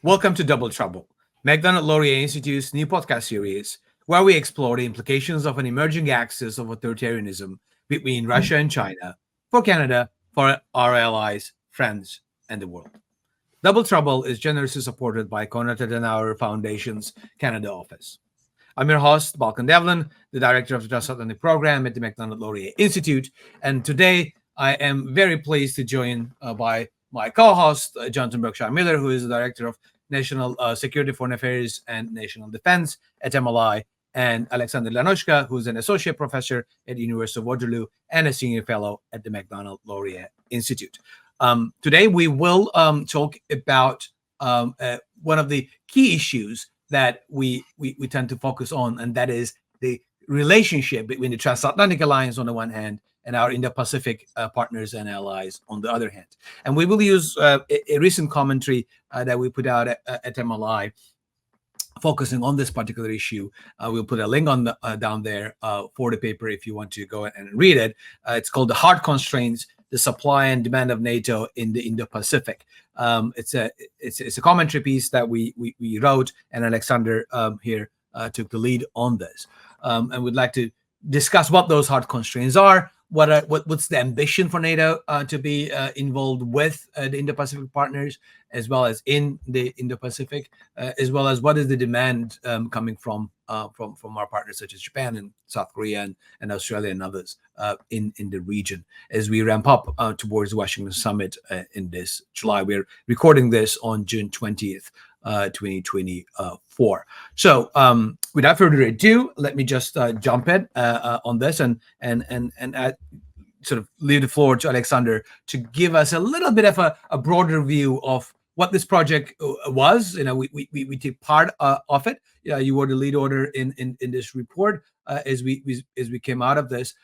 Welcome to Double Trouble, Macdonald-Laurier Institute's new podcast series, where we explore the implications of an emerging axis of authoritarianism between Russia and China for Canada, for our allies, friends, and the world. Double Trouble is generously supported by Konrad-Adenauer Foundation's Canada office. I'm your host, Balkan Devlen, the director of the Transatlantic Program at the Macdonald-Laurier Institute, and today I am very pleased to join by my co-host, Jonathan Berkshire Miller, who is the Director of National Security, Foreign Affairs, and National Defense at MLI, and Alexander Lanozska, who's an Associate Professor at the University of Waterloo and a Senior Fellow at the Macdonald-Laurier Institute. Today, we will talk about one of the key issues that we tend to focus on, and that is the relationship between the Transatlantic Alliance on the one hand and our Indo-Pacific partners and allies on the other hand. And we will use a recent commentary that we put out at MLI focusing on this particular issue. We'll put a link on down there for the paper if you want to go and read it. It's called The Hard Constraints, the Supply and Demand of NATO in the Indo-Pacific. It's a commentary piece that we wrote, and Alexander here took the lead on this. And we'd like to discuss what those hard constraints are, what's the ambition for NATO to be involved with the Indo-Pacific partners, as well as in the Indo-Pacific, as well as what is the demand coming from our partners such as Japan and South Korea and Australia and others in the region as we ramp up towards the Washington Summit in this July. We're recording this on June 20th. 2024. So without further ado, let me just jump in on this and sort of leave the floor to Alexander to give us a little bit of a broader view of what this project was. We take part of it. You were the lead author in this report as we came out of this.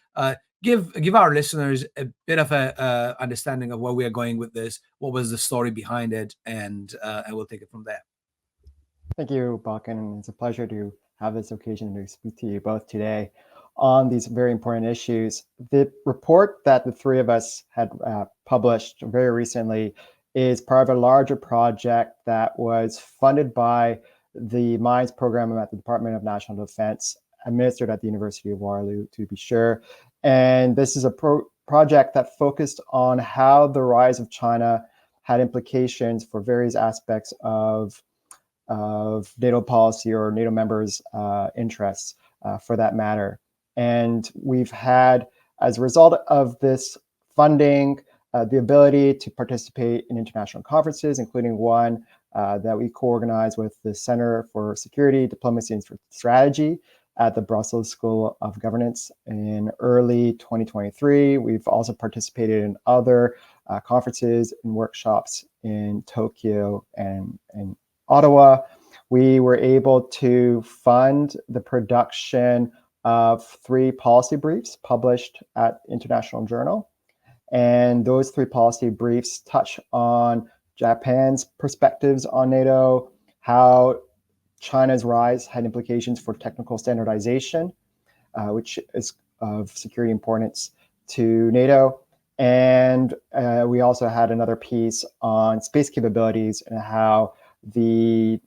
Give our listeners a bit of a understanding of where we are going with this. What was the story behind it, and we'll take it from there. Thank you, Balkan. It's a pleasure to have this occasion to speak to you both today on these very important issues. The report that the three of us had published very recently is part of a larger project that was funded by the Mines program at the Department of National Defense, administered at the University of Waterloo, to be sure. And this is a project that focused on how the rise of China had implications for various aspects of NATO policy or NATO members' interests, for that matter. And we've had, as a result of this funding, the ability to participate in international conferences, including one that we co-organized with the Center for Security, Diplomacy, and Strategy at the Brussels School of Governance in early 2023. We've also participated in other conferences and workshops in Tokyo and Ottawa. We were able to fund the production of 3 policy briefs published at International Journal. And those 3 policy briefs touch on Japan's perspectives on NATO, how China's rise had implications for technical standardization, which is of security importance to NATO. And we also had another piece on space capabilities and how the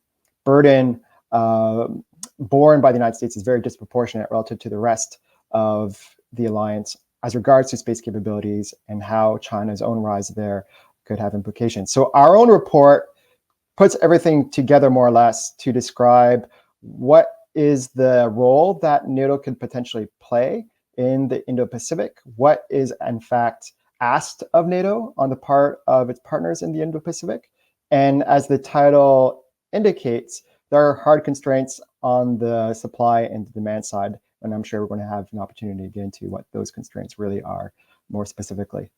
burden borne by the United States is very disproportionate relative to the rest of the alliance as regards to space capabilities and how China's own rise there could have implications. So our own report puts everything together more or less to describe what is the role that NATO could potentially play in the Indo-Pacific, what is in fact asked of NATO on the part of its partners in the Indo-Pacific. And as the title indicates, there are hard constraints on the supply and the demand side. And I'm sure we're going to have an opportunity to get into what those constraints really are more specifically.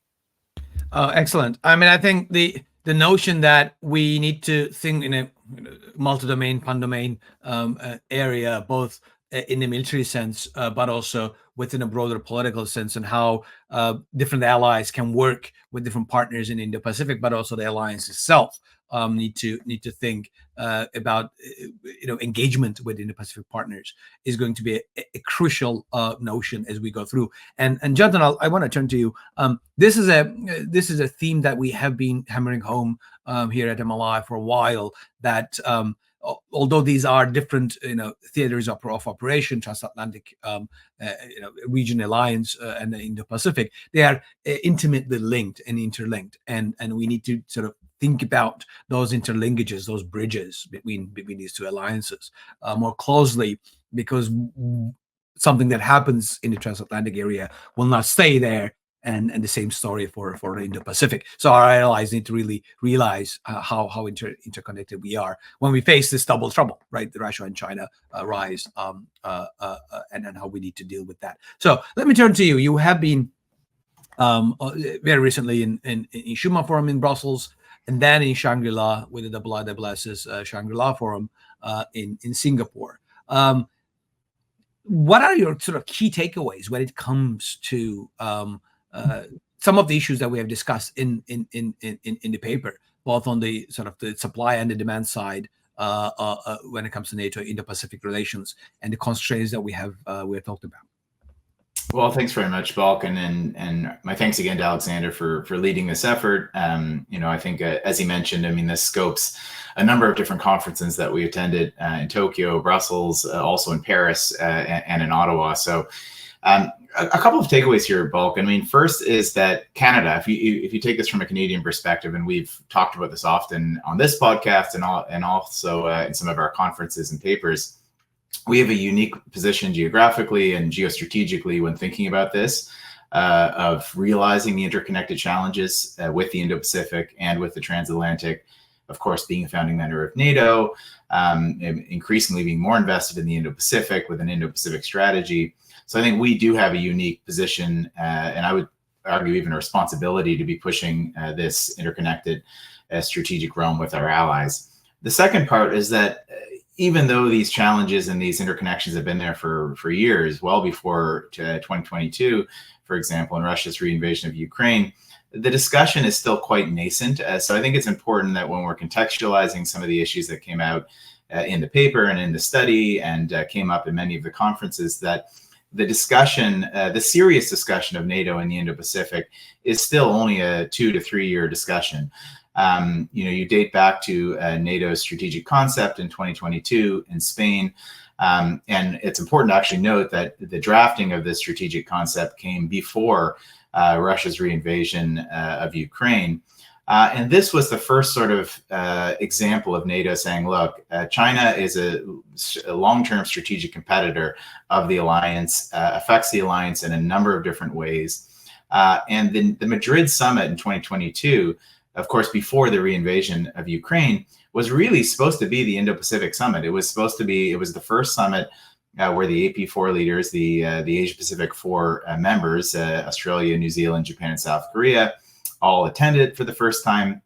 Excellent. I mean, I think the notion that we need to think in a multi-domain, pan-domain area, both in the military sense, but also within a broader political sense, and how different allies can work with different partners in Indo-Pacific, but also the alliance itself need to think about engagement with Indo-Pacific partners is going to be a crucial notion as we go through. And Jonathan, I want to turn to you. This is a theme that we have been hammering home here at MLI for a while. That although these are different, theaters of operation, transatlantic, region alliance, and the Indo-Pacific, they are intimately linked and interlinked, and we need to sort of think about those interlinkages, those bridges between these two alliances more closely, because something that happens in the transatlantic area will not stay there. And the same story for the Indo-Pacific. So our allies need to really realize how interconnected we are when we face this double trouble, right? The Russia and China rise, and how we need to deal with that. So let me turn to you. You have been very recently in Schuman Forum in Brussels, and then in Shangri-La with the IISS Shangri-La Forum in Singapore. What are your sort of key takeaways when it comes to some of the issues that we have discussed in the paper, both on the sort of the supply and the demand side, when it comes to NATO Indo-Pacific relations and the constraints that we have talked about? Well, thanks very much, Balkan, and my thanks again to Alexander for leading this effort. I think, as he mentioned, this scopes a number of different conferences that we attended in Tokyo, Brussels, also in Paris, and in Ottawa. So a couple of takeaways here, Balkan. First is that Canada, if you take this from a Canadian perspective, and we've talked about this often on this podcast and also in some of our conferences and papers, we have a unique position geographically and geostrategically when thinking about this, of realizing the interconnected challenges with the Indo-Pacific and with the transatlantic, of course, being a founding member of NATO, increasingly being more invested in the Indo-Pacific with an Indo-Pacific strategy. So I think we do have a unique position, and I would argue even a responsibility to be pushing this interconnected strategic realm with our allies. The second part is that even though these challenges and these interconnections have been there for years, well before 2022, for example, in Russia's reinvasion of Ukraine, the discussion is still quite nascent. So I think it's important that when we're contextualizing some of the issues that came out in the paper and in the study and came up in many of the conferences, that the discussion, the serious discussion of NATO and the Indo-Pacific is still only a 2 to 3 year discussion. You date back to NATO's strategic concept in 2022 in Spain. And it's important to actually note that the drafting of this strategic concept came before Russia's reinvasion of Ukraine. And this was the first sort of example of NATO saying, look, China is a long-term strategic competitor of the alliance, affects the alliance in a number of different ways. And then the Madrid summit in 2022, of course, before the reinvasion of Ukraine, was really supposed to be the Indo-Pacific summit. It was the first summit where the AP4 leaders, the Asia-Pacific 4 members, Australia, New Zealand, Japan, and South Korea, all attended for the first time.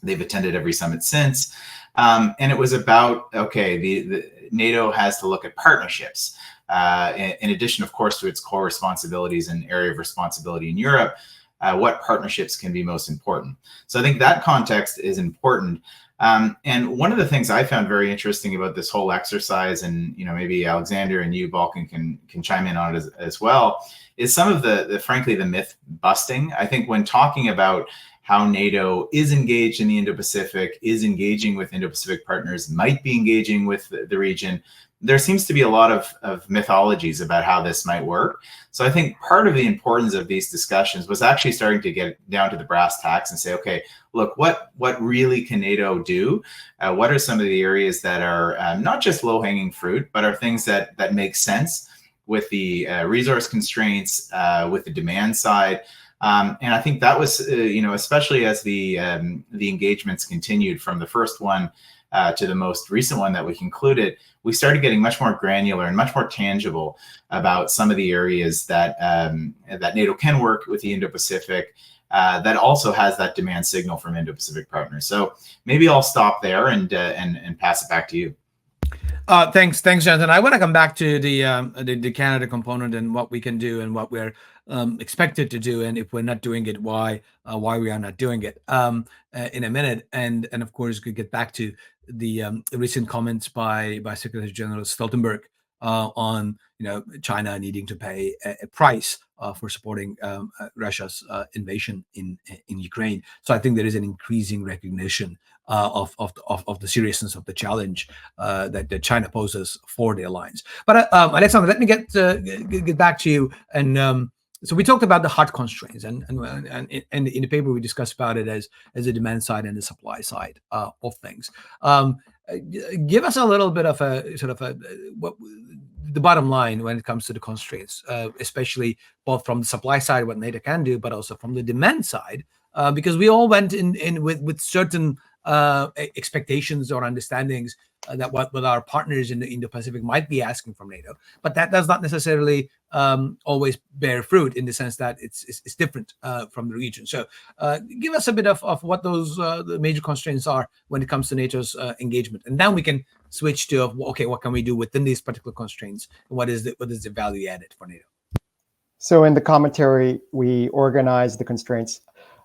They've attended every summit since. And it was about, the NATO has to look at partnerships. In addition, of course, to its core responsibilities and area of responsibility in Europe, what partnerships can be most important. So I think that context is important. And one of the things I found very interesting about this whole exercise, and maybe Alexander and you, Balkan, can chime in on it as well, is some of the frankly the myth busting. I think when talking about how NATO is engaged in the Indo-Pacific, is engaging with Indo-Pacific partners, might be engaging with the region, there seems to be a lot of mythologies about how this might work. So I think part of the importance of these discussions was actually starting to get down to the brass tacks and say, okay, look, what really can NATO do? What are some of the areas that are not just low-hanging fruit, but are things that make sense with the resource constraints, with the demand side? And I think that was, especially as the engagements continued from the first one to the most recent one that we concluded, we started getting much more granular and much more tangible about some of the areas that that NATO can work with the Indo-Pacific, that also has that demand signal from Indo-Pacific partners. So maybe I'll stop there and pass it back to you. Thanks, Jonathan. I want to come back to the Canada component and what we can do and what we're expected to do, and if we're not doing it, why we are not doing it in a minute. And of course, we could get back to the recent comments by Secretary General Stoltenberg on China needing to pay a price for supporting Russia's invasion in Ukraine. So I think there is an increasing recognition of the seriousness of the challenge that China poses for the alliance. But Alexander, let me get back to you. And so we talked about the hard constraints, and in the paper we discussed about it as a demand side and the supply side of things. Give us a little bit of a sort of the bottom line when it comes to the constraints, especially both from the supply side, what NATO can do, but also from the demand side, because we all went in with certain expectations or understandings that what our partners in the Indo-Pacific might be asking from NATO, but that does not necessarily always bear fruit in the sense that it's different from the region. So give us a bit of what those the major constraints are when it comes to NATO's engagement, and then we can switch to okay, what can we do within these particular constraints? What is the value added for NATO? So in the commentary, we organize the constraints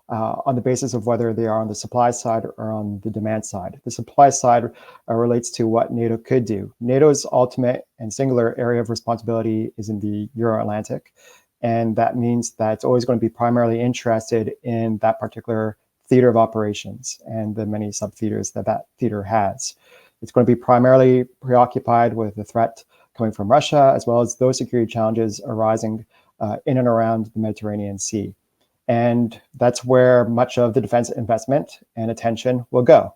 on the basis of whether they are on the supply side or on the demand side. The supply side relates to what NATO could do. NATO's ultimate and singular area of responsibility is in the Euro-Atlantic, and that means that it's always going to be primarily interested in that particular theater of operations and the many sub-theaters that theater has. It's going to be primarily preoccupied with the threat coming from Russia, as well as those security challenges arising in and around the Mediterranean Sea. And that's where much of the defense investment and attention will go.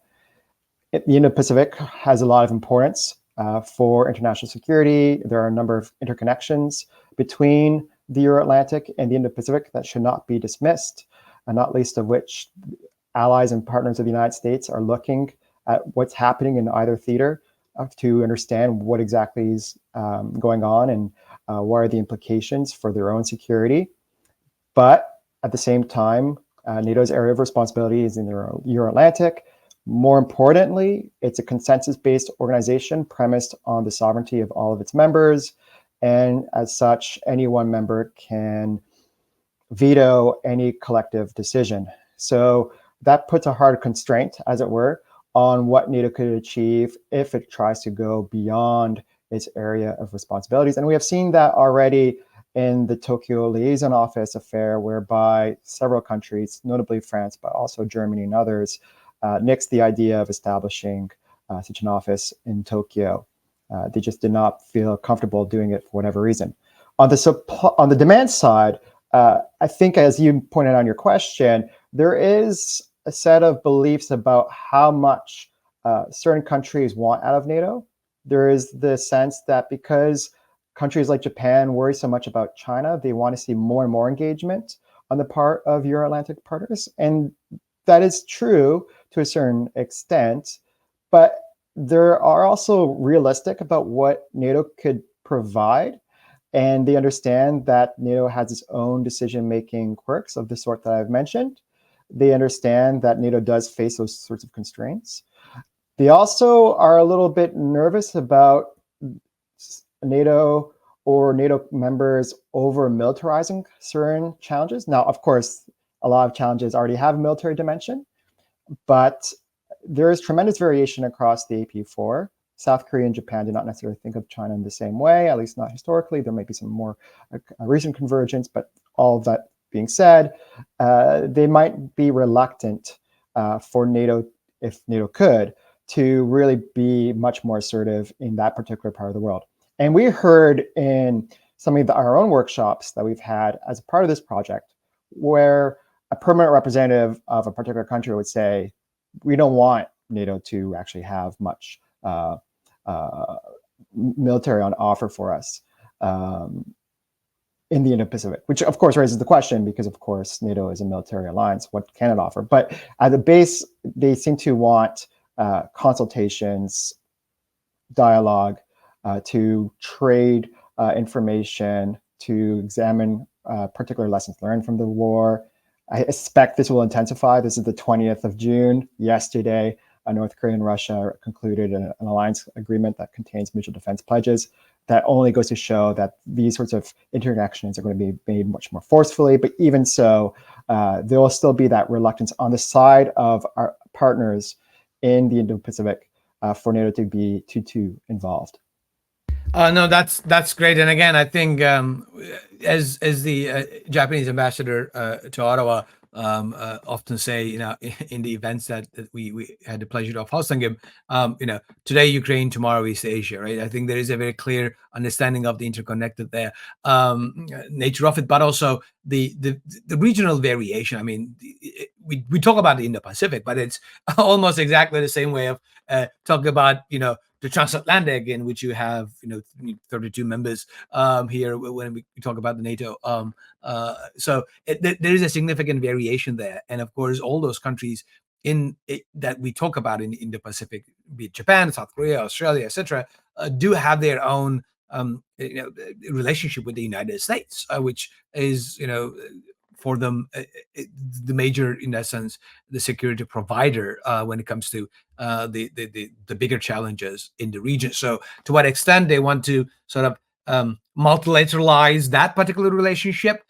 The Indo-Pacific has a lot of importance for international security. There are a number of interconnections between the Euro-Atlantic and the Indo-Pacific that should not be dismissed, and not least of which allies and partners of the United States are looking at what's happening in either theater to understand what exactly is going on and what are the implications for their own security. But at the same time, NATO's area of responsibility is in the Euro-Atlantic. More importantly, it's a consensus-based organization premised on the sovereignty of all of its members. And as such, any one member can veto any collective decision. So that puts a hard constraint, as it were, on what NATO could achieve if it tries to go beyond its area of responsibilities. And we have seen that already in the Tokyo Liaison Office affair, whereby several countries, notably France, but also Germany and others, nixed the idea of establishing such an office in Tokyo. They just did not feel comfortable doing it for whatever reason. On the demand side, I think, as you pointed out in your question, there is a set of beliefs about how much certain countries want out of NATO. There is the sense that because countries like Japan worry so much about China, they want to see more and more engagement on the part of Euro-Atlantic partners. And that is true to a certain extent, but there are also realistic about what NATO could provide. And they understand that NATO has its own decision-making quirks of the sort that I've mentioned. They understand that NATO does face those sorts of constraints. They also are a little bit nervous about NATO or NATO members over militarizing certain challenges. Now, of course, a lot of challenges already have a military dimension, but there is tremendous variation across the AP4. South Korea and Japan do not necessarily think of China in the same way, at least not historically. There might be some more recent convergence, but all of that being said, they might be reluctant for NATO, if NATO could, to really be much more assertive in that particular part of the world. And we heard in some of our own workshops that we've had as a part of this project, where a permanent representative of a particular country would say, we don't want NATO to actually have much military on offer for us in the Indo-Pacific, which of course raises the question, because of course NATO is a military alliance, what can it offer? But at the base, they seem to want consultations, dialogue, to trade information, to examine particular lessons learned from the war. I expect this will intensify. This is the 20th of June. Yesterday, North Korea and Russia concluded an alliance agreement that contains mutual defense pledges. That only goes to show that these sorts of interconnections are going to be made much more forcefully. But even so, there will still be that reluctance on the side of our partners in the Indo-Pacific for NATO to be too involved. No, that's great. And again, I think as the Japanese ambassador to Ottawa often say, in the events that we had the pleasure of hosting him, today Ukraine, tomorrow East Asia, right? I think there is a very clear understanding of the interconnected there nature of it, but also the regional variation. I mean, we talk about the Indo-Pacific, but it's almost exactly the same way of talking about the transatlantic, in which you have 32 members here when we talk about the NATO. So there is a significant variation there, and of course, all those countries that we talk about in the Pacific, be it Japan, South Korea, Australia, etc., do have their own relationship with the United States, which is for them the major, in that sense, the security provider when it comes to the bigger challenges in the region. So to what extent they want to sort of multilateralize that particular relationship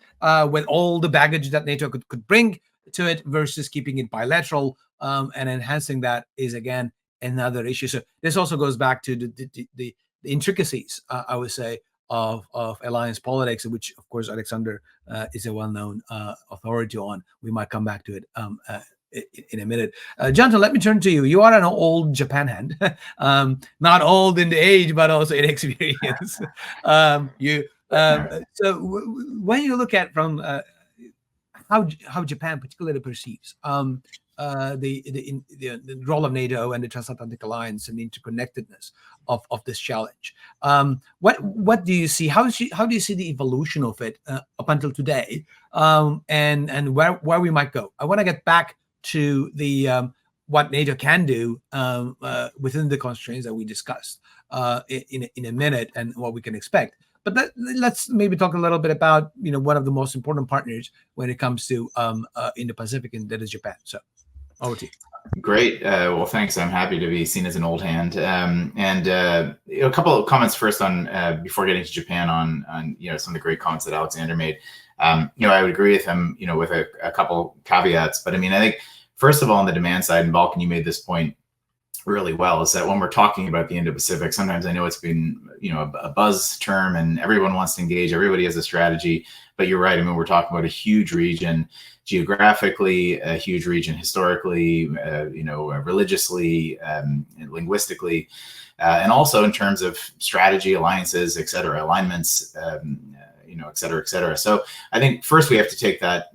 with all the baggage that NATO could bring to it versus keeping it bilateral and enhancing that is, again, another issue. So this also goes back to the intricacies, I would say, of alliance politics, which, of course, Alexander is a well-known authority on. We might come back to it in a minute. Jonathan, let me turn to you. You are an old Japan hand, not old in the age, but also in experience. So when you look at from how Japan particularly perceives the role of NATO and the transatlantic alliance and the interconnectedness of this challenge, what do you see? How do you see the evolution of it up until today, and where we might go? I want to get back to the what NATO can do within the constraints that we discussed in a minute, and what we can expect. But let's maybe talk a little bit about one of the most important partners when it comes to Indo-Pacific, and that is Japan. So over to you. Great. Well, thanks. I'm happy to be seen as an old hand. And a couple of comments first on before getting to Japan on some of the great comments that Alexander made. I would agree with him, with a couple caveats. But I mean, I think first of all, on the demand side, and Balkan, you made this point really well, is that when we're talking about the Indo-Pacific, sometimes I know it's been a buzz term and everyone wants to engage, everybody has a strategy, but you're right. I mean, we're talking about a huge region geographically, a huge region historically, religiously, and linguistically, and also in terms of strategy, alliances, et cetera, alignments, et cetera, et cetera. So I think first we have to take that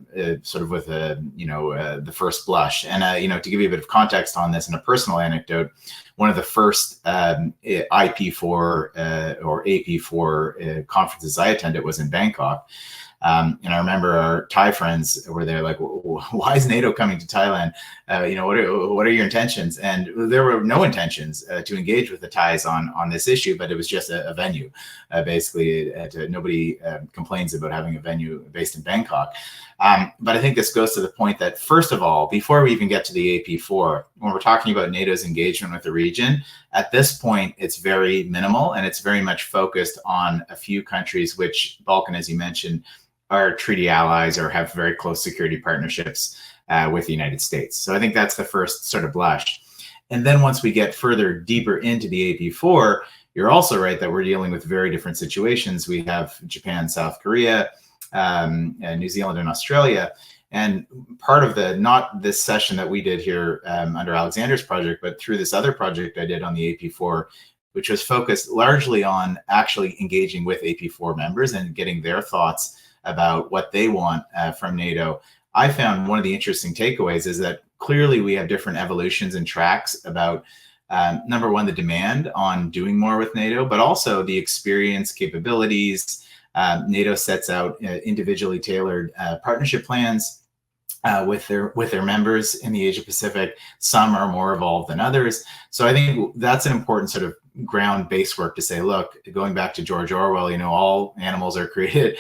sort of with the first blush. And, to give you a bit of context on this and a personal anecdote, one of the first IP4 or AP4 conferences I attended was in Bangkok. And I remember our Thai friends were there like, why is NATO coming to Thailand? What are your intentions? And there were no intentions to engage with the Thais on this issue, but it was just a venue. Basically, nobody complains about having a venue based in Bangkok. But I think this goes to the point that, first of all, before we even get to the AP4, when we're talking about NATO's engagement with the region, at this point, it's very minimal and it's very much focused on a few countries, which Balkan, as you mentioned, are treaty allies or have very close security partnerships with the United States. So I think that's the first sort of blush. And then once we get further deeper into the AP4, you're also right that we're dealing with very different situations. We have Japan, South Korea, New Zealand, and Australia. And part of not this session that we did here under Alexander's project, but through this other project I did on the AP4, which was focused largely on actually engaging with AP4 members and getting their thoughts about what they want from NATO. I found one of the interesting takeaways is that clearly we have different evolutions and tracks about, number one, the demand on doing more with NATO, but also the experience, capabilities. NATO sets out individually tailored partnership plans with their members in the Asia Pacific. Some are more evolved than others. So I think that's an important sort of ground base work to say, look, going back to George Orwell, all animals are created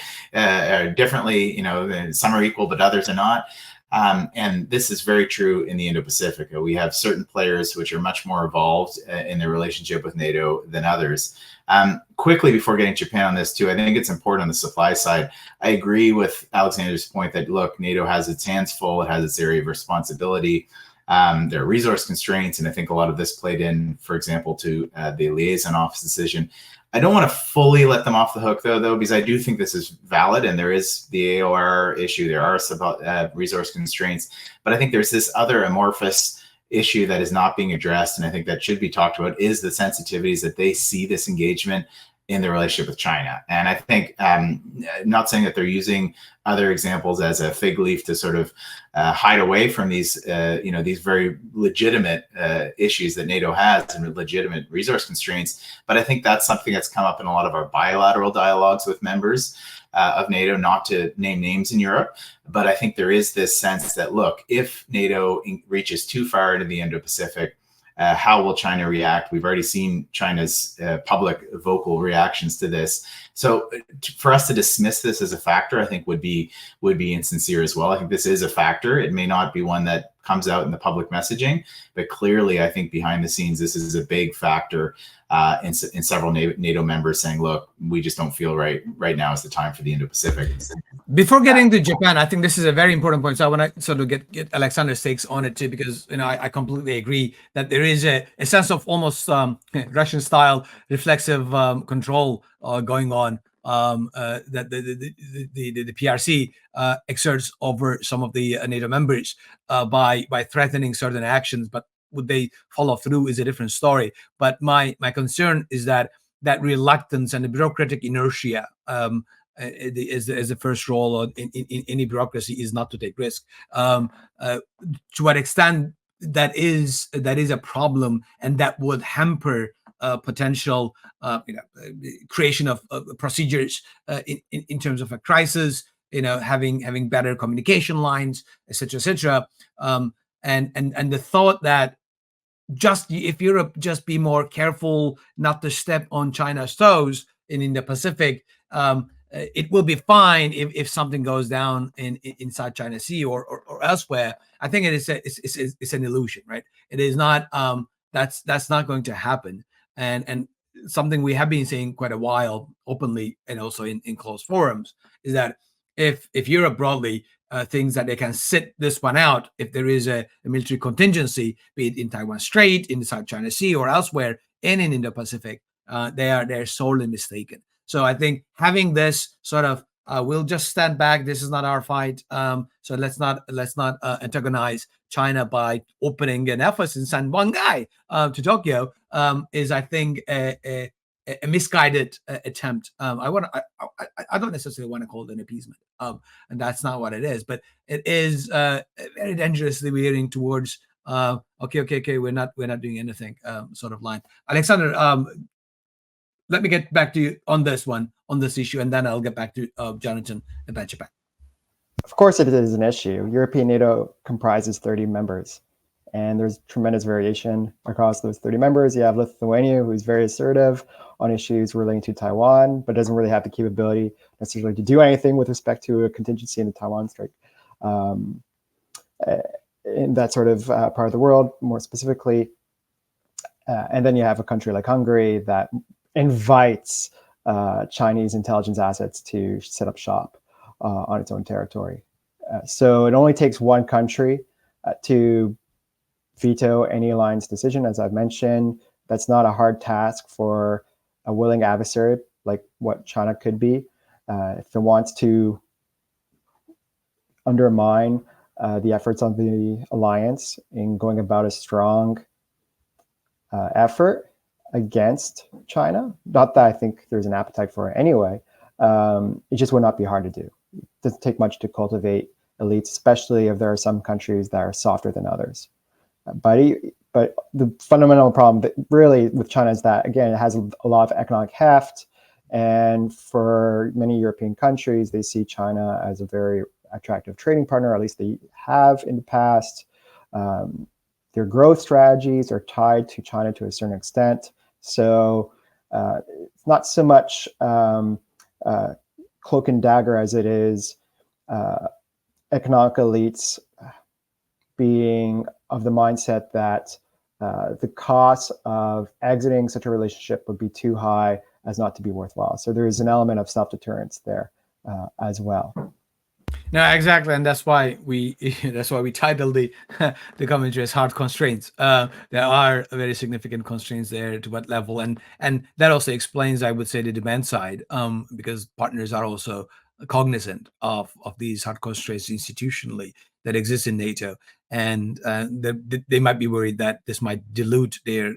differently, some are equal, but others are not. And this is very true in the Indo-Pacific. We have certain players which are much more evolved in their relationship with NATO than others. Quickly, before getting Japan on this too, I think it's important on the supply side. I agree with Alexander's point that, look, NATO has its hands full. It has its area of responsibility. There are resource constraints, and I think a lot of this played in, for example, to the liaison office decision. I don't want to fully let them off the hook, though, because I do think this is valid, and there is the AOR issue. There are some resource constraints, but I think there's this other amorphous issue that is not being addressed, and I think that should be talked about, is the sensitivities that they see this engagement in their relationship with China. And I think, not saying that they're using other examples as a fig leaf to sort of hide away from these, these very legitimate issues that NATO has and legitimate resource constraints. But I think that's something that's come up in a lot of our bilateral dialogues with members of NATO, not to name names in Europe. But I think there is this sense that, look, if NATO reaches too far into the Indo-Pacific, how will China react? We've already seen China's public vocal reactions to this. So for us to dismiss this as a factor, I think would be insincere as well. I think this is a factor. It may not be one that comes out in the public messaging, but clearly I think behind the scenes, this is a big factor in several NATO members saying, look, we just don't feel right now is the time for the Indo-Pacific. Before getting to Japan, I think this is a very important point. So I want to sort of get Alexander's takes on it too, because I completely agree that there is a sense of almost Russian-style reflexive control going on that the PRC exerts over some of the NATO members by threatening certain actions, but would they follow through is a different story. But my concern is that reluctance and the bureaucratic inertia is the first role in any bureaucracy is not to take risk. To what extent that is a problem, and that would hamper potential creation of procedures in terms of a crisis, having better communication lines, etc. And the thought that if Europe just be more careful not to step on China's toes in the Pacific, it will be fine if something goes down inside China Sea or elsewhere. I think it's an illusion, right? It is not. That's not going to happen. And something we have been saying quite a while, openly and also in closed forums, is that if Europe broadly thinks that they can sit this one out, if there is a military contingency, be it in Taiwan Strait, in the South China Sea, or elsewhere, and in Indo-Pacific, they're sorely mistaken. So I think having this sort of we'll just stand back. This is not our fight. So let's not antagonize China by opening an office and send one guy to Tokyo is, I think, a misguided attempt. I don't necessarily want to call it an appeasement, and that's not what it is. But it is very dangerously veering towards okay, we're not doing anything sort of line. Alexander, let me get back to you on this issue, and then I'll get back to Jonathan about Japan. Of course, it is an issue. European NATO comprises 30 members, and there's tremendous variation across those 30 members. You have Lithuania, who's very assertive on issues relating to Taiwan, but doesn't really have the capability necessarily to do anything with respect to a contingency in the Taiwan Strait. In that sort of part of the world, more specifically. And then you have a country like Hungary that invites Chinese intelligence assets to set up shop on its own territory. So it only takes one country to veto any alliance decision. As I've mentioned, that's not a hard task for a willing adversary like what China could be. If it wants to undermine the efforts of the alliance in going about a strong effort against China, not that I think there's an appetite for it anyway, it just would not be hard to do. It doesn't take much to cultivate elites, especially if there are some countries that are softer than others. But the fundamental problem that really with China is that, again, it has a lot of economic heft, and for many European countries, they see China as a very attractive trading partner, or at least they have in the past. Their growth strategies are tied to China to a certain extent. So it's not so much cloak and dagger as it is economic elites being of the mindset that the cost of exiting such a relationship would be too high as not to be worthwhile. So there is an element of self-deterrence there as well. No, exactly, and that's why we titled the the commentary as hard constraints. There are very significant constraints there. To what level, and that also explains, I would say, the demand side, because partners are also cognizant of these hard constraints institutionally that exist in NATO, and they might be worried that this might dilute their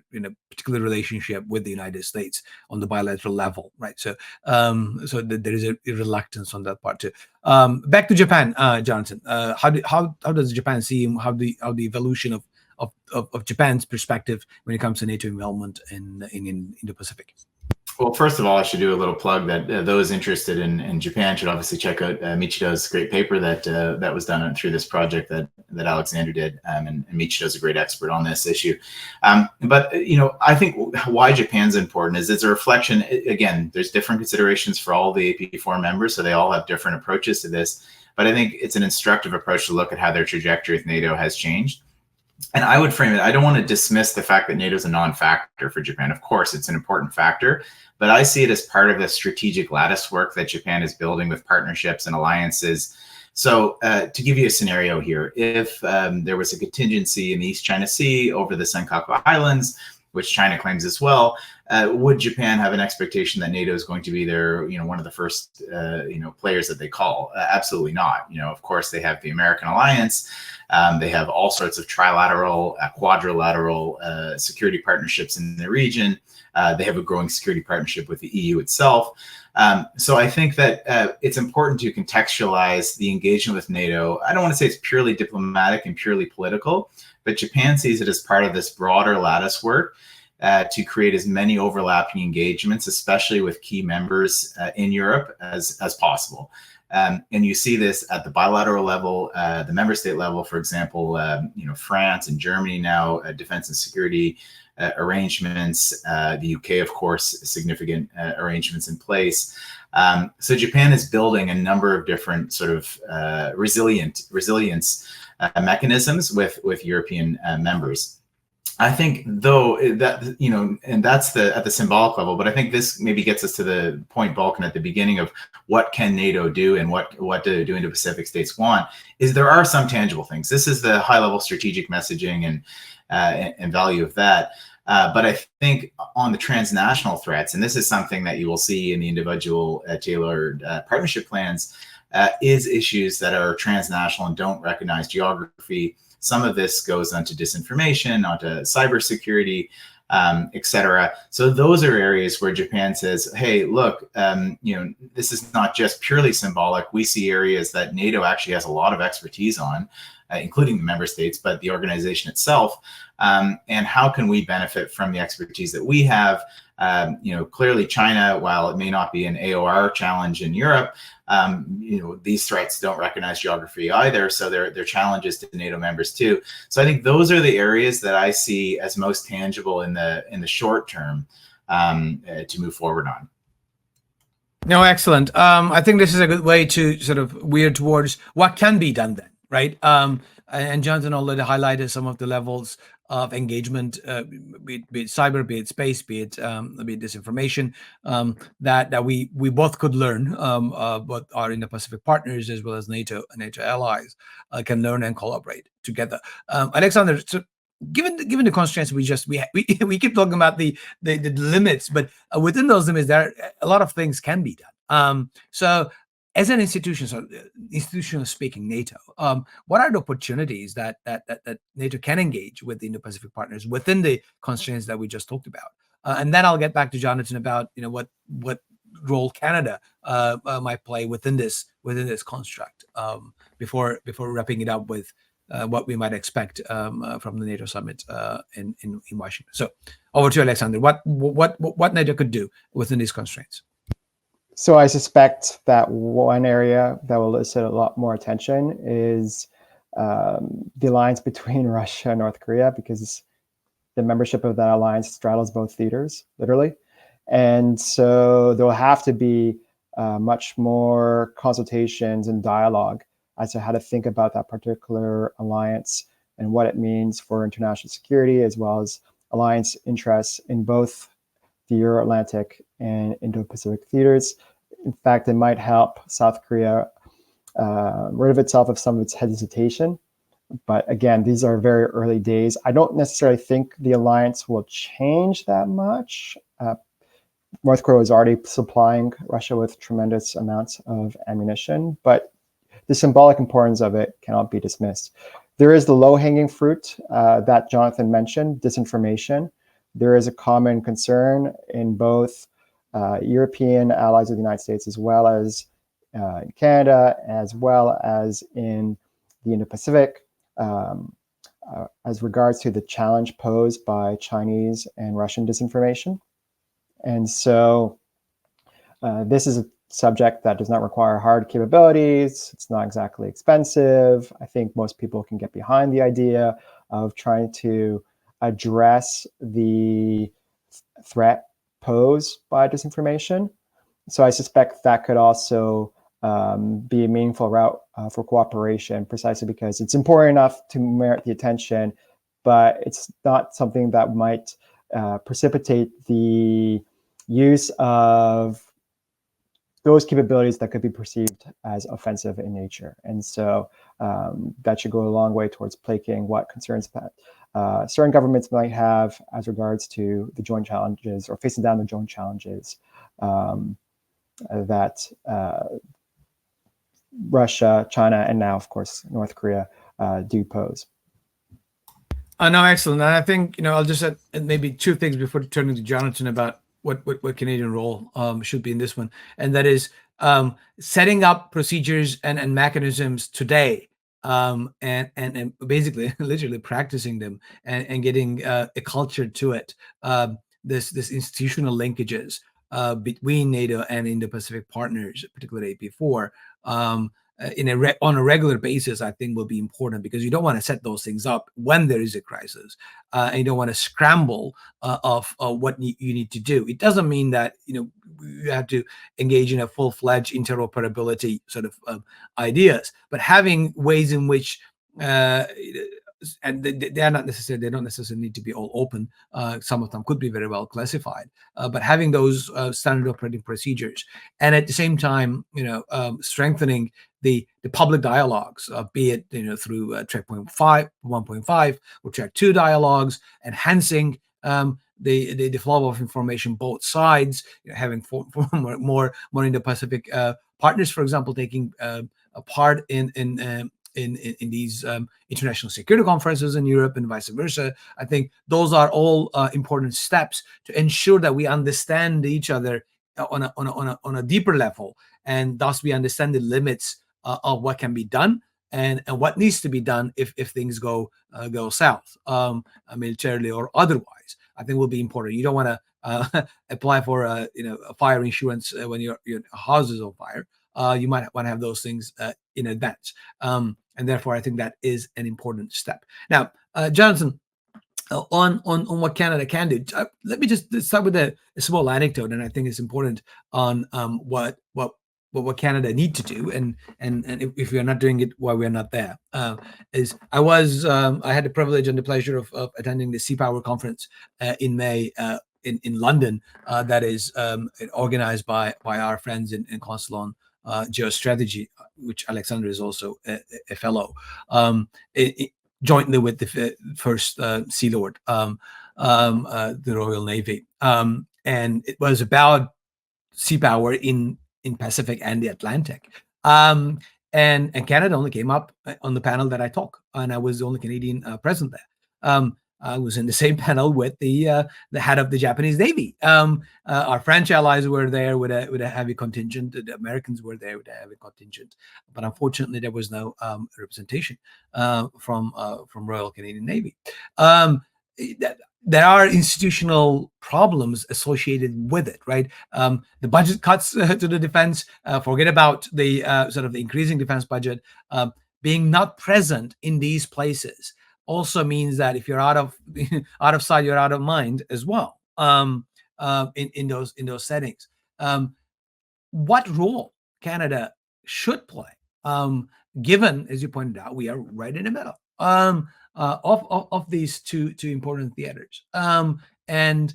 particular relationship with the United States on the bilateral level, right? So there is a reluctance on that part too. Back to Japan, Jonathan. How does Japan see how the evolution of Japan's perspective when it comes to NATO involvement in Indo-Pacific? Well, first of all, I should do a little plug that those interested in Japan should obviously check out Michito's great paper that was done through this project that Alexander did, and Michito's a great expert on this issue. But I think why Japan's important is it's a reflection. Again, there's different considerations for all the AP4 members, so they all have different approaches to this. But I think it's an instructive approach to look at how their trajectory with NATO has changed. And I would frame it, I don't want to dismiss the fact that NATO is a non-factor for Japan. Of course, it's an important factor, but I see it as part of the strategic lattice work that Japan is building with partnerships and alliances. So to give you a scenario here, if there was a contingency in the East China Sea over the Senkaku Islands, which China claims as well, would Japan have an expectation that NATO is going to be their, one of the first, players that they call? Absolutely not. Of course, they have the American alliance. They have all sorts of trilateral, quadrilateral security partnerships in the region. They have a growing security partnership with the EU itself. So I think that it's important to contextualize the engagement with NATO. I don't want to say it's purely diplomatic and purely political, but Japan sees it as part of this broader lattice work to create as many overlapping engagements, especially with key members in Europe as possible. And you see this at the bilateral level, the member state level, for example, France and Germany now, defense and security arrangements, the UK, of course, significant arrangements in place. So Japan is building a number of different sort of resilience mechanisms with European members. I think, though, that and that's at the symbolic level, but I think this maybe gets us to the point, Balkan, at the beginning of what can NATO do and what do Indo-Pacific states want, is there are some tangible things. This is the high-level strategic messaging and value of that. But I think on the transnational threats, and this is something that you will see in the individual tailored partnership plans, is issues that are transnational and don't recognize geography. Some of this goes onto disinformation, onto cybersecurity, et cetera. So those are areas where Japan says, hey, look, this is not just purely symbolic. We see areas that NATO actually has a lot of expertise on, including the member states, but the organization itself. And how can we benefit from the expertise that we have? Clearly China, while it may not be an AOR challenge in Europe, these threats don't recognize geography either. So they're challenges to NATO members too. So I think those are the areas that I see as most tangible in the short term to move forward on. No, excellent. I think this is a good way to sort of veer towards what can be done then, right? And Jonathan already highlighted some of the levels of engagement, be it cyber, be it space, be it disinformation, that we both could learn, both our Indo-Pacific partners as well as NATO and NATO allies can learn and collaborate together. Alexander, so given the constraints we keep talking about the limits, but within those limits, there are a lot of things can be done. So as an institution, so institutionally speaking, NATO, what are the opportunities that NATO can engage with the Indo-Pacific partners within the constraints that we just talked about? And then I'll get back to Jonathan about what role Canada might play within this construct before wrapping it up with what we might expect from the NATO summit in Washington. So over to Alexander. What NATO could do within these constraints? So I suspect that one area that will elicit a lot more attention is the alliance between Russia and North Korea, because the membership of that alliance straddles both theaters, literally. And so there will have to be much more consultations and dialogue as to how to think about that particular alliance and what it means for international security, as well as alliance interests in both the Euro-Atlantic and Indo-Pacific theaters. In fact, it might help South Korea rid of itself of some of its hesitation. But again, these are very early days. I don't necessarily think the alliance will change that much. North Korea is already supplying Russia with tremendous amounts of ammunition, but the symbolic importance of it cannot be dismissed. There is the low-hanging fruit that Jonathan mentioned, disinformation. There is a common concern in both European allies of the United States, as well as in Canada, as well as in the Indo-Pacific, as regards to the challenge posed by Chinese and Russian disinformation. And so this is a subject that does not require hard capabilities. It's not exactly expensive. I think most people can get behind the idea of trying to address the threat posed by disinformation. So I suspect that could also be a meaningful route for cooperation, precisely because it's important enough to merit the attention, but it's not something that might precipitate the use of those capabilities that could be perceived as offensive in nature. And so that should go a long way towards placating what concerns that certain governments might have as regards to the joint challenges, or facing down the joint challenges that Russia, China, and now, of course, North Korea do pose. No, excellent. And I think, I'll just add maybe two things before turning to Jonathan about what Canadian role should be in this one. And that is setting up procedures and mechanisms today, and basically literally practicing them and getting a culture to it. This institutional linkages between NATO and Indo-Pacific partners, particularly AP4, on a regular basis, I think will be important, because you don't want to set those things up when there is a crisis, and you don't want to scramble of what you need to do. It doesn't mean that you have to engage in a full-fledged interoperability sort of ideas, but having ways in which and they don't necessarily need to be all open. Some of them could be very well classified, but having those standard operating procedures, and at the same time, strengthening the public dialogues, be it through track 1.5 or track 2 dialogues, enhancing the flow of information both sides, having more Indo-Pacific partners, for example, taking a part in these international security conferences in Europe and vice versa. I think those are all important steps to ensure that we understand each other on a deeper level, and thus we understand the limits of what can be done and what needs to be done if things go south, militarily or otherwise. I think will be important. You don't want to apply for a fire insurance when your house is on fire. You might want to have those things in advance. And therefore, I think that is an important step. Now, Jonathan, on what Canada can do, let me just start with a small anecdote, and I think it's important on what Canada need to do, and if we are not doing it, why we are not there. Is I had the privilege and the pleasure of attending the Sea Power conference in May in London, that is organized by our friends in Constellon Geostrategy, which Alexander is also a fellow, jointly with the first Sea Lord, the Royal Navy, and it was about sea power in Pacific and the Atlantic. And Canada only came up on the panel that I talk, and I was the only Canadian present there. I was in the same panel with the head of the Japanese Navy. Our French allies were there with a heavy contingent. The Americans were there with a heavy contingent, but unfortunately there was no representation from Royal Canadian Navy. There are institutional problems associated with it, right? The budget cuts to the defense. Forget about the sort of the increasing defense budget. Being not present in these places also means that if you're out of sight, you're out of mind as well. In those settings, what role Canada should play, given, as you pointed out, we are right in the middle. of these two important theaters. And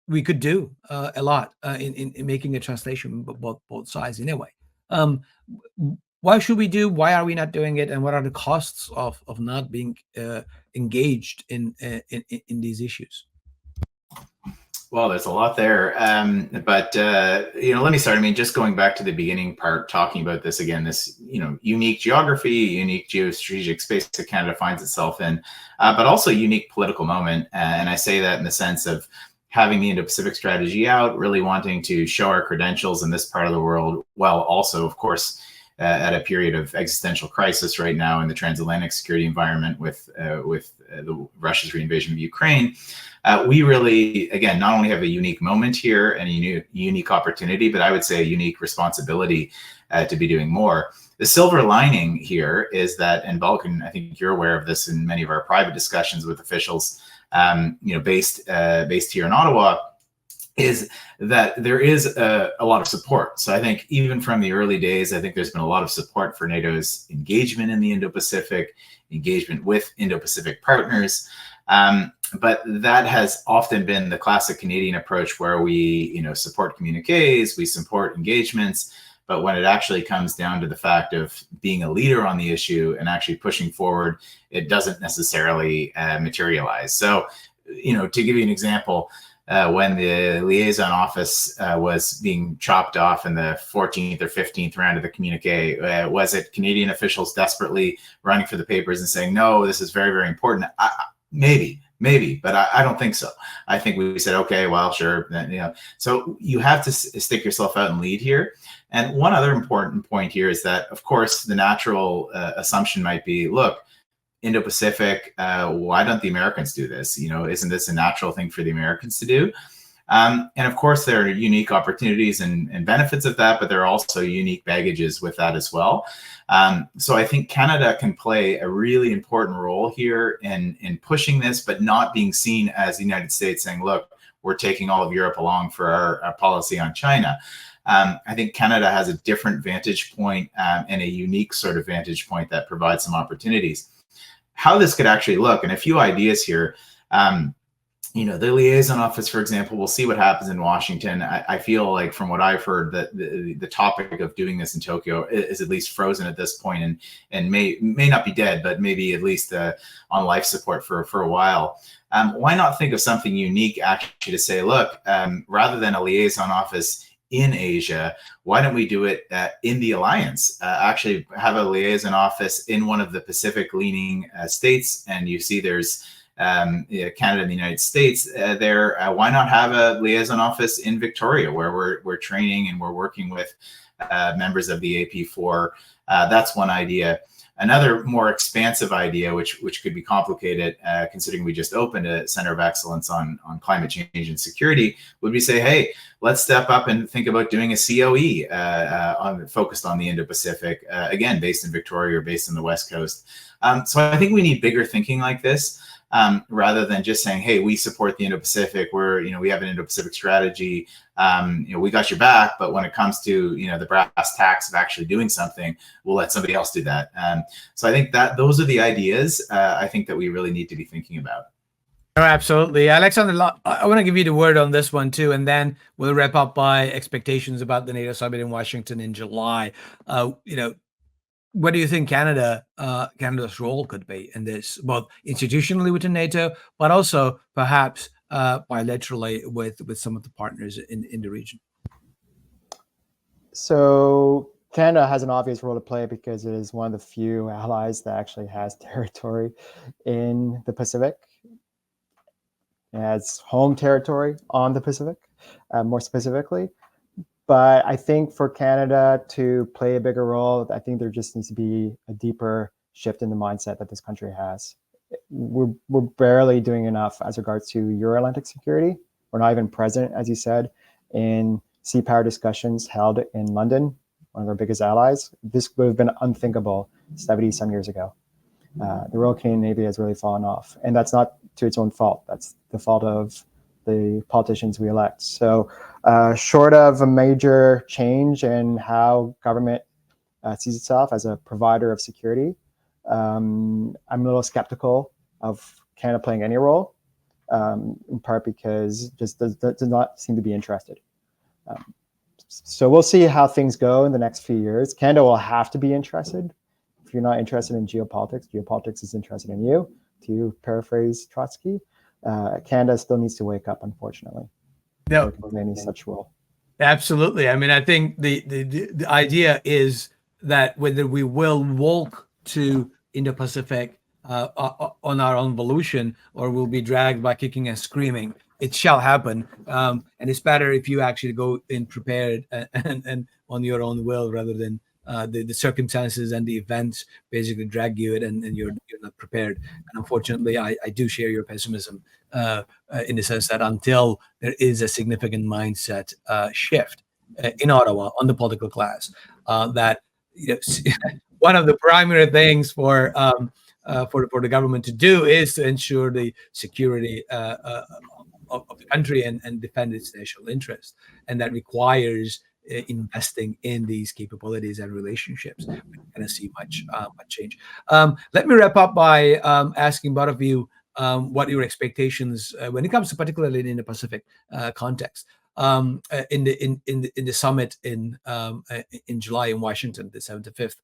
we could do a lot in making a translation both sides in a way. Why should we do? Why are we not doing it? And what are the costs of not being engaged in these issues? Well, there's a lot there, but let me start. I mean, just going back to the beginning part, talking about this again, this unique geography, unique geostrategic space that Canada finds itself in, but also unique political moment. And I say that in the sense of having the Indo-Pacific strategy out, really wanting to show our credentials in this part of the world, while also, of course, at a period of existential crisis right now in the transatlantic security environment with Russia's reinvasion of Ukraine. We really, again, not only have a unique moment here and a unique opportunity, but I would say a unique responsibility to be doing more. The silver lining here is that, and Balkan, I think you're aware of this in many of our private discussions with officials, based here in Ottawa, is that there is a lot of support. So I think even from the early days, I think there's been a lot of support for NATO's engagement in the Indo-Pacific, engagement with Indo-Pacific partners. But that has often been the classic Canadian approach where we, support communiques, we support engagements, but when it actually comes down to the fact of being a leader on the issue and actually pushing forward, it doesn't necessarily materialize. So, to give you an example, when the liaison office was being chopped off in the 14th or 15th round of the communique, was it Canadian officials desperately running for the papers and saying, no, this is very, very important? Maybe, but I don't think so. I think we said, okay, well, sure. So you have to stick yourself out and lead here. And one other important point here is that, of course, the natural assumption might be, look, Indo-Pacific, why don't the Americans do this? Isn't this a natural thing for the Americans to do? And of course, there are unique opportunities and benefits of that, but there are also unique baggages with that as well. So I think Canada can play a really important role here in pushing this, but not being seen as the United States saying, look, we're taking all of Europe along for our policy on China. I think Canada has a different vantage point and a unique sort of vantage point that provides some opportunities. How this could actually look, and a few ideas here. The liaison office, for example, we'll see what happens in Washington. I feel like from what I've heard that the topic of doing this in Tokyo is at least frozen at this point and may not be dead, but maybe at least on life support for a while. Why not think of something unique actually to say, look, rather than a liaison office in Asia, why don't we do it in the alliance? Actually have a liaison office in one of the Pacific-leaning states, and you see there's Canada and the United States there. Why not have a liaison office in Victoria, where we're training and we're working with members of the AP4? That's one idea. Another more expansive idea, which could be complicated, considering we just opened a center of excellence on climate change and security, would be say, hey, let's step up and think about doing a COE focused on the Indo-Pacific, again, based in Victoria or based on the West Coast. So I think we need bigger thinking like this. Rather than just saying, hey, we support the Indo-Pacific, we have an Indo-Pacific strategy, we got your back, but when it comes to, the brass tacks of actually doing something, we'll let somebody else do that. So I think that those are the ideas I think that we really need to be thinking about. Oh, absolutely. Alexander, I want to give you the word on this one too, and then we'll wrap up by expectations about the NATO summit in Washington in July. What do you think Canada's role could be in this, both institutionally within NATO, but also perhaps bilaterally with some of the partners in the region? So Canada has an obvious role to play because it is one of the few allies that actually has territory in the Pacific. It has home territory on the Pacific, more specifically. But I think for Canada to play a bigger role, I think there just needs to be a deeper shift in the mindset that this country has. We're barely doing enough as regards to Euro-Atlantic security. We're not even present, as you said, in sea power discussions held in London, one of our biggest allies. This would have been unthinkable 70-some years ago. The Royal Canadian Navy has really fallen off, and that's not to its own fault. That's the fault of the politicians we elect. So short of a major change in how government sees itself as a provider of security, I'm a little skeptical of Canada playing any role, in part because it just does not seem to be interested. So we'll see how things go in the next few years. Canada will have to be interested. If you're not interested in geopolitics, geopolitics is interested in you. To paraphrase Trotsky, Canada still needs to wake up, unfortunately. No, any such role. Absolutely. I mean, I think the idea is that whether we will walk to Indo-Pacific on our own volition, or we'll be dragged by kicking and screaming, it shall happen. And it's better if you actually go in prepared and on your own will, rather than the circumstances and the events basically drag you in, and you're not prepared. And unfortunately, I do share your pessimism in the sense that until there is a significant mindset shift in Ottawa on the political class, that one of the primary things for the government to do is to ensure the security of the country and defend its national interest, and that requires investing in these capabilities and relationships. We're not going to see much change. Let me wrap up by asking both of you what your expectations when it comes to, particularly in the Pacific context, in the summit in July in Washington, the 75th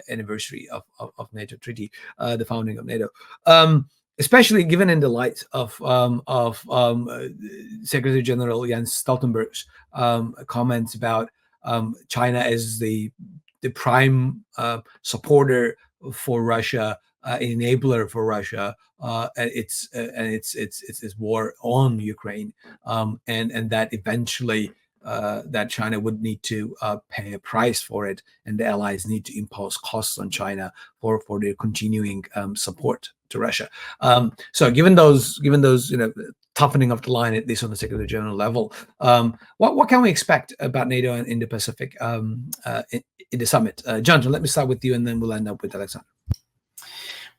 anniversary of NATO treaty, the founding of NATO. Especially given in the light of Secretary General Jens Stoltenberg's comments about China as the prime supporter for Russia, enabler for Russia, and its war on Ukraine, and that eventually that China would need to pay a price for it, and the allies need to impose costs on China for their continuing support to Russia. So given those toughening of the line, at least on the Secretary General level, what can we expect about NATO and Indo-Pacific in the summit? Jonathan, let me start with you, and then we'll end up with Alexander.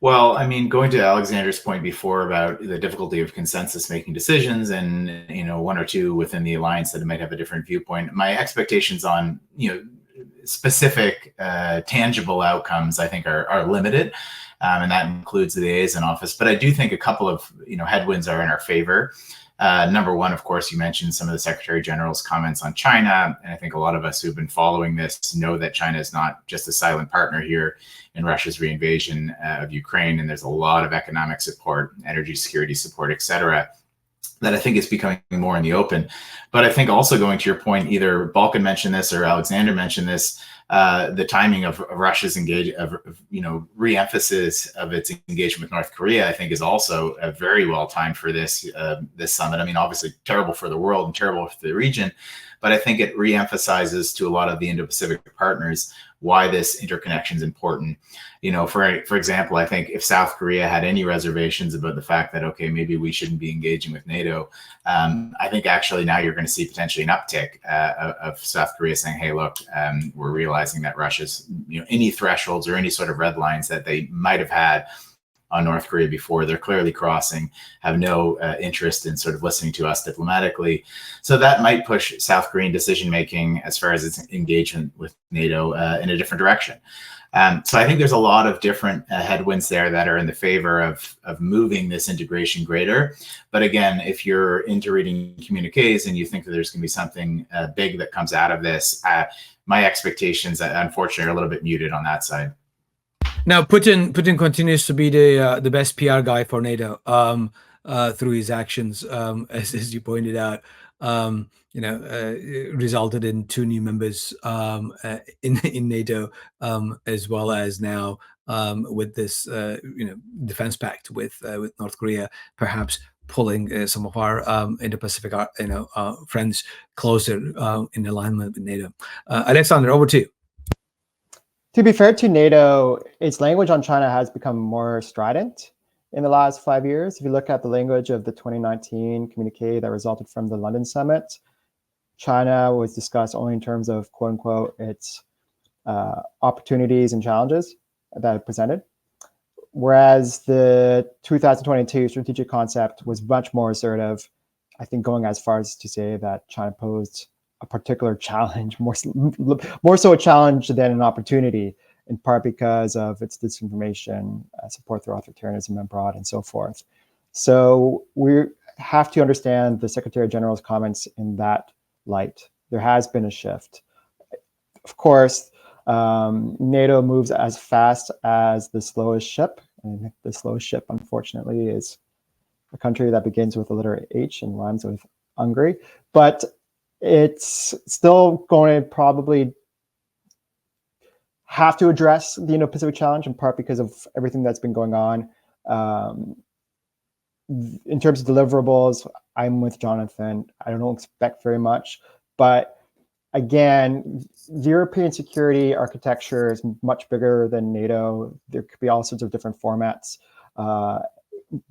Well, I mean, going to Alexander's point before about the difficulty of consensus making decisions, and one or two within the alliance that might have a different viewpoint, my expectations on specific tangible outcomes, I think, are limited, and that includes the liaison office. But I do think a couple of headwinds are in our favor. Number one, of course, you mentioned some of the Secretary General's comments on China, and I think a lot of us who've been following this know that China is not just a silent partner here in Russia's reinvasion of Ukraine, and there's a lot of economic support, energy security support, et cetera, that I think is becoming more in the open. But I think also, going to your point, either Balkan mentioned this or Alexander mentioned this, the timing of Russia's re-emphasis of its engagement with North Korea, I think, is also very well timed for this summit. I mean, obviously terrible for the world and terrible for the region, but I think it re-emphasizes to a lot of the Indo-Pacific partners why this interconnection is important. For example, I think if South Korea had any reservations about the fact that, okay, maybe we shouldn't be engaging with NATO, I think actually now you're going to see potentially an uptick of South Korea saying, hey, look, we're realizing that Russia's, any thresholds or any sort of red lines that they might have had on North Korea before, they're clearly crossing, have no interest in sort of listening to us diplomatically. So that might push South Korean decision-making as far as its engagement with NATO in a different direction. So I think there's a lot of different headwinds there that are in the favor of moving this integration greater. But again, if you're into reading communiques and you think that there's going to be something big that comes out of this, my expectations, unfortunately, are a little bit muted on that side. Now, Putin continues to be the best PR guy for NATO through his actions, as you pointed out. Resulted in 2 new members in NATO, as well as now with this defense pact with North Korea, perhaps pulling some of our Indo-Pacific friends closer in alignment with NATO. Alexander, over to you. To be fair to NATO, its language on China has become more strident in the last 5 years. If you look at the language of the 2019 communique that resulted from the London summit, China was discussed only in terms of, quote unquote, its opportunities and challenges that it presented. Whereas the 2022 strategic concept was much more assertive, I think going as far as to say that China posed a particular challenge, more so a challenge than an opportunity. in part because of its disinformation, support for authoritarianism abroad, and so forth. So we have to understand the Secretary General's comments in that light. There has been a shift. Of course, NATO moves as fast as the slowest ship. And the slowest ship, unfortunately, is a country that begins with the letter H and rhymes with Hungary. But it's still going to probably have to address the Indo-Pacific challenge, in part because of everything that's been going on. In terms of deliverables, I'm with Jonathan. I don't expect very much. But again, the European security architecture is much bigger than NATO. There could be all sorts of different formats,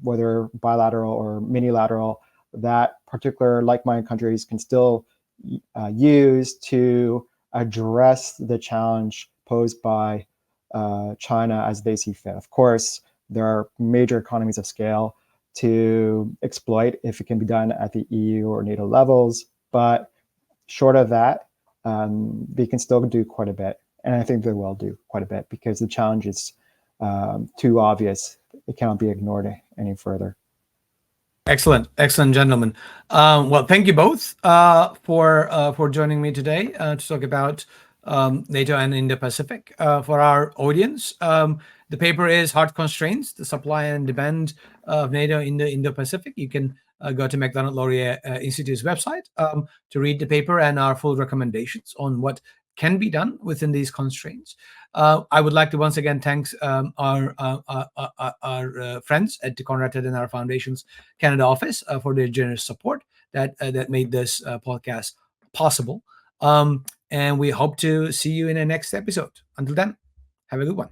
whether bilateral or minilateral, that particular like-minded countries can still use to address the challenge posed by China as they see fit. Of course, there are major economies of scale to exploit if it can be done at the EU or NATO levels, but short of that, they can still do quite a bit. And I think they will do quite a bit because the challenge is too obvious. It cannot be ignored any further. Excellent, gentlemen. Well, thank you both for joining me today to talk about NATO and Indo-Pacific. For our audience, the paper is Hard Constraints, the Supply and Demand of NATO in the Indo-Pacific. You can go to Macdonald-Laurier Institute's website to read the paper and our full recommendations on what can be done within these constraints. I would like to once again thank our friends at the Konrad-Adenauer Foundation's Canada office for their generous support that made this podcast possible. And we hope to see you in the next episode. Until then, have a good one.